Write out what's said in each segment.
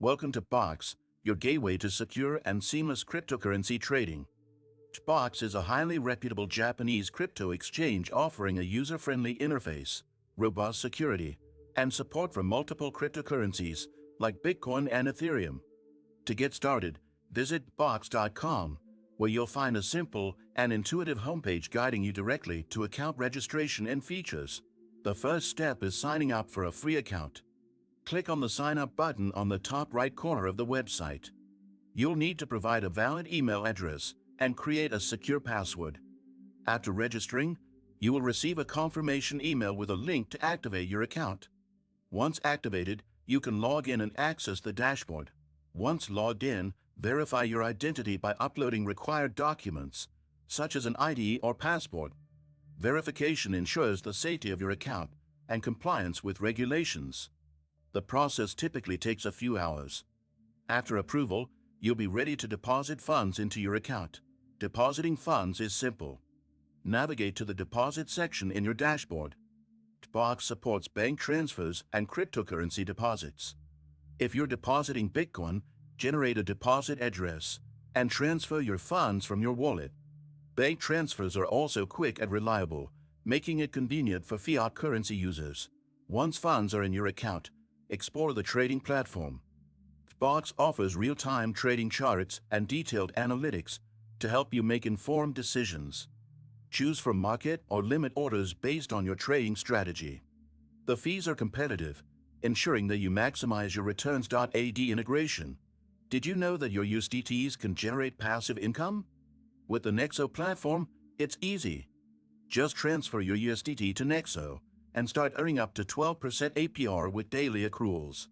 Welcome to BTCBOX, your gateway to secure and seamless cryptocurrency trading. BTCBOX is a highly reputable Japanese crypto exchange offering a user-friendly interface, robust security, and support for multiple cryptocurrencies like Bitcoin and Ethereum. To get started, visit BTCBOX.com, where you'll find a simple and intuitive homepage guiding you directly to account registration and features. The first step is signing up for a free account. Click on the Sign Up button on the top right corner of the website. You'll need to provide a valid email address and create a secure password. After registering, you will receive a confirmation email with a link to activate your account. Once activated, you can log in and access the dashboard. Once logged in, verify your identity by uploading required documents, such as an ID or passport. Verification ensures the safety of your account and compliance with regulations. The process typically takes a few hours. After approval, you'll be ready to deposit funds into your account. Depositing funds is simple. Navigate to the Deposit section in your dashboard. BTCBOX supports bank transfers and cryptocurrency deposits. If you're depositing Bitcoin, generate a deposit address and transfer your funds from your wallet. Bank transfers are also quick and reliable, making it convenient for fiat currency users. Once funds are in your account, explore the trading platform. BTCBOX offers real-time trading charts and detailed analytics to help you make informed decisions. Choose from market or limit orders based on your trading strategy. The fees are competitive, ensuring that you maximize your returns. AD integration. Did you know that your USDTs can generate passive income? With the Nexo platform, it's easy. Just transfer your USDT to Nexo and start earning up to 12% APR with daily accruals.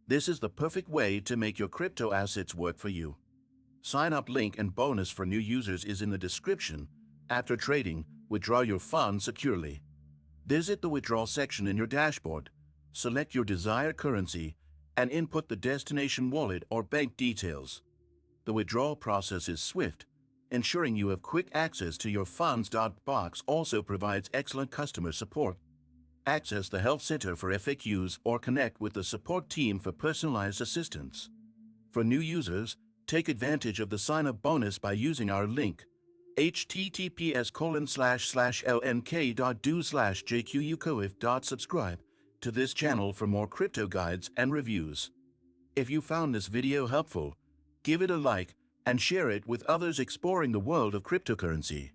This is the perfect way to make your crypto assets work for you. Sign up link and bonus for new users is in the description. After trading, withdraw your funds securely. Visit the withdrawal section in your dashboard, select your desired currency, and input the destination wallet or bank details. The withdrawal process is swift, ensuring you have quick access to your funds. BTCBOX also provides excellent customer support. Access the Help Center for FAQs or connect with the support team for personalized assistance. For new users, take advantage of the sign-up bonus by using our link https://lnk.do/jquucoif.subscribe to this channel for more crypto guides and reviews. If you found this video helpful, give it a like and share it with others exploring the world of cryptocurrency.